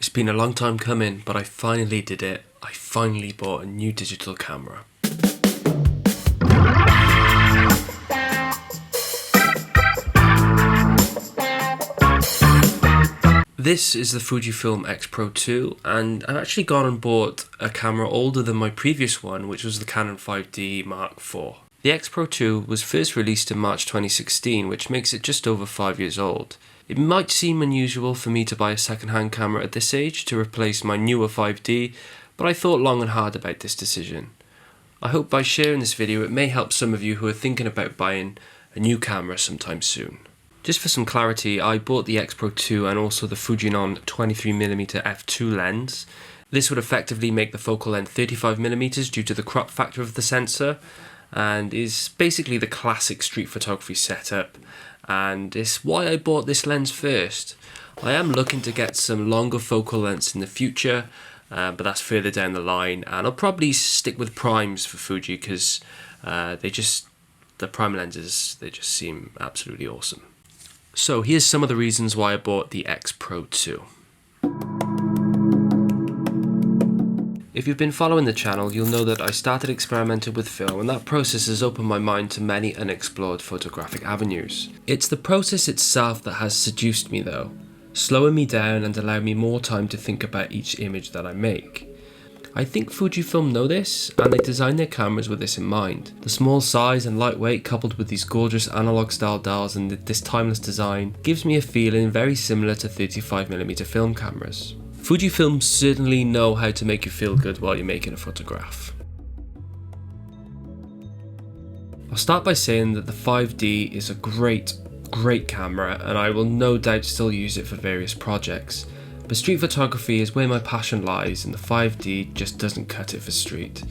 It's been a long time coming, but I finally did it. I finally bought a new digital camera. This is the Fujifilm X-Pro 2, and I've actually gone and bought a camera older than my previous one, which was the Canon 5D Mark IV. The X-Pro 2 was first released in March 2016, which makes it just over 5 years old. It might seem unusual for me to buy a second-hand camera at this age to replace my newer 5D, but I thought long and hard about this decision. I hope by sharing this video it may help some of you who are thinking about buying a new camera sometime soon. Just for some clarity, I bought the X-Pro 2 and also the Fujinon 23mm f2 lens. This would effectively make the focal length 35mm due to the crop factor of the sensor, and is basically the classic street photography setup, and it's why I bought this lens first. I am looking to get some longer focal lengths in the future, but that's further down the line, and I'll probably stick with primes for Fuji because the prime lenses, they just seem absolutely awesome. So here's some of the reasons why I bought the X-Pro 2. If you've been following the channel, you'll know that I started experimenting with film, and that process has opened my mind to many unexplored photographic avenues. It's the process itself that has seduced me though, slowing me down and allowing me more time to think about each image that I make. I think Fujifilm know this, and they designed their cameras with this in mind. The small size and lightweight coupled with these gorgeous analog style dials and this timeless design gives me a feeling very similar to 35mm film cameras. Fujifilm certainly know how to make you feel good while you're making a photograph. I'll start by saying that the 5D is a great camera, and I will no doubt still use it for various projects. But street photography is where my passion lies, and the 5D just doesn't cut it for street.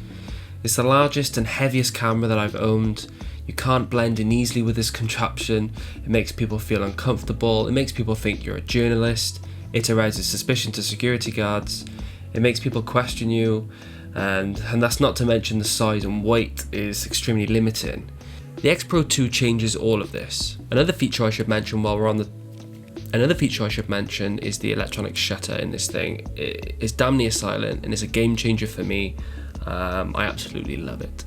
It's the largest and heaviest camera that I've owned. You can't blend in easily with this contraption. It makes people feel uncomfortable. It makes people think you're a journalist. It arouses suspicion to security guards. It makes people question you, and that's not to mention the size and weight is extremely limiting. The X-Pro 2 changes all of this. Another feature I should mention is the electronic shutter in this thing. It's damn near silent and it's a game changer for me. I absolutely love it.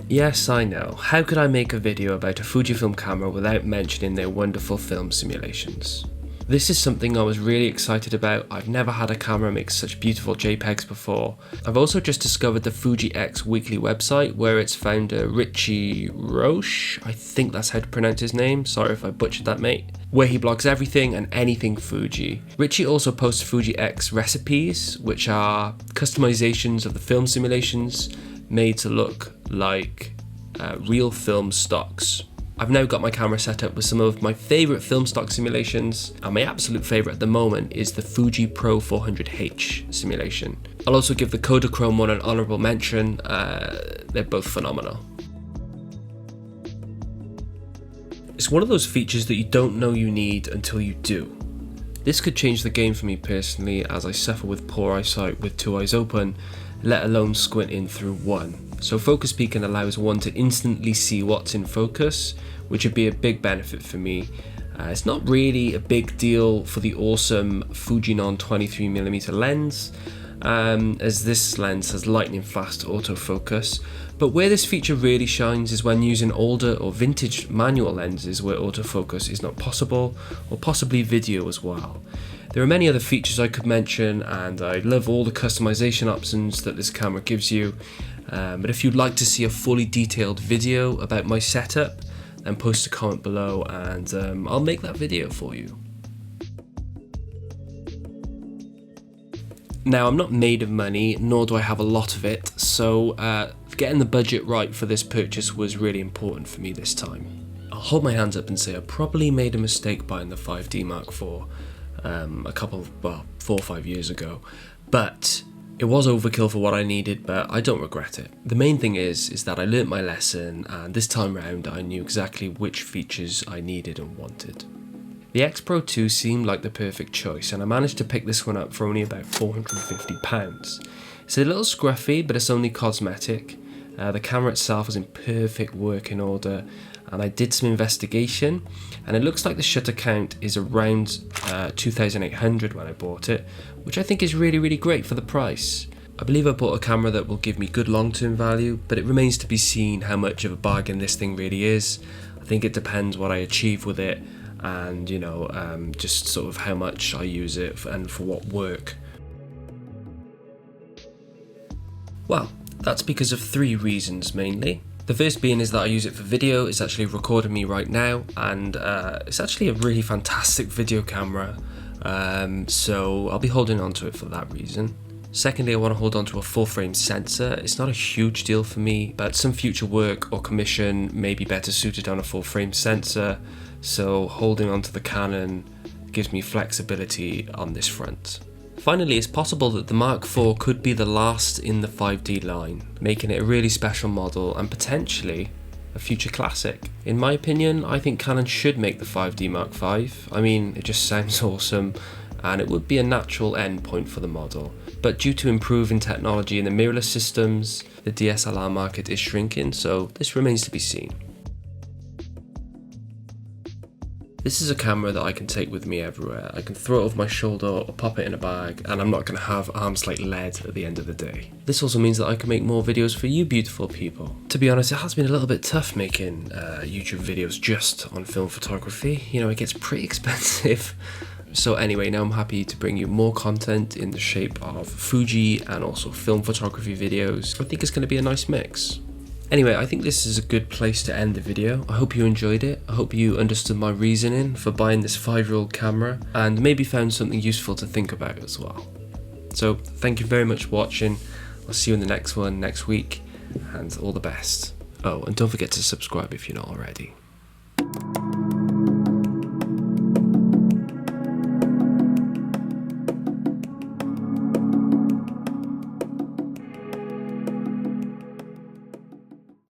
Yes, I know. How could I make a video about a Fujifilm camera without mentioning their wonderful film simulations? This is something I was really excited about. I've never had a camera make such beautiful JPEGs before. I've also just discovered the Fuji X weekly website where its founder Richie Roche, I think that's how to pronounce his name, sorry if I butchered that mate, where he blogs everything and anything Fuji. Richie also posts Fuji X recipes, which are customizations of the film simulations made to look like real film stocks. I've now got my camera set up with some of my favourite film stock simulations, and my absolute favourite at the moment is the Fuji Pro 400H simulation. I'll also give the Kodachrome one an honourable mention. They're both phenomenal. It's one of those features that you don't know you need until you do. This could change the game for me personally, as I suffer with poor eyesight with two eyes open, let alone squinting through one. So focus peaking allows one to instantly see what's in focus, which would be a big benefit for me. It's not really a big deal for the awesome Fujinon 23mm lens, as this lens has lightning fast autofocus, but where this feature really shines is when using older or vintage manual lenses where autofocus is not possible, or possibly video as well. There are many other features I could mention, and I love all the customization options that this camera gives you. But if you'd like to see a fully detailed video about my setup, then post a comment below and I'll make that video for you. Now, I'm not made of money, nor do I have a lot of it, so getting the budget right for this purchase was really important for me this time. I'll hold my hands up and say I probably made a mistake buying the 5D Mark IV 4 or 5 years ago, but it was overkill for what I needed, but I don't regret it. The main thing is that I learnt my lesson, and this time round I knew exactly which features I needed and wanted. The X-Pro 2 seemed like the perfect choice, and I managed to pick this one up for only about £450. It's a little scruffy, but it's only cosmetic. The camera itself was in perfect working order, and I did some investigation, and it looks like the shutter count is around 2,800 when I bought it, which I think is really great for the price. I believe I bought a camera that will give me good long-term value, but it remains to be seen how much of a bargain this thing really is. I think it depends what I achieve with it, and just sort of how much I use it and for what work. Well, that's because of 3 reasons mainly. The first being is that I use it for video. It's actually recording me right now, and it's actually a really fantastic video camera, so I'll be holding on to it for that reason. Secondly, I want to hold on to a full frame sensor. It's not a huge deal for me, but some future work or commission may be better suited on a full frame sensor, so holding on to the Canon gives me flexibility on this front. Finally, it's possible that the Mark IV could be the last in the 5D line, making it a really special model and potentially a future classic. In my opinion, I think Canon should make the 5D Mark V. I mean, it just sounds awesome, and it would be a natural end point for the model. But due to improving technology in the mirrorless systems, the DSLR market is shrinking, so this remains to be seen. This is a camera that I can take with me everywhere. I can throw it over my shoulder or pop it in a bag, and I'm not going to have arms like lead at the end of the day. This also means that I can make more videos for you beautiful people. To be honest, it has been a little bit tough making YouTube videos just on film photography. It gets pretty expensive. So anyway, now I'm happy to bring you more content in the shape of Fuji and also film photography videos. I think it's going to be a nice mix. Anyway, I think this is a good place to end the video. I hope you enjoyed it. I hope you understood my reasoning for buying this 5-year-old camera and maybe found something useful to think about as well. So thank you very much for watching. I'll see you in the next one next week, and all the best. Oh, and don't forget to subscribe if you're not already.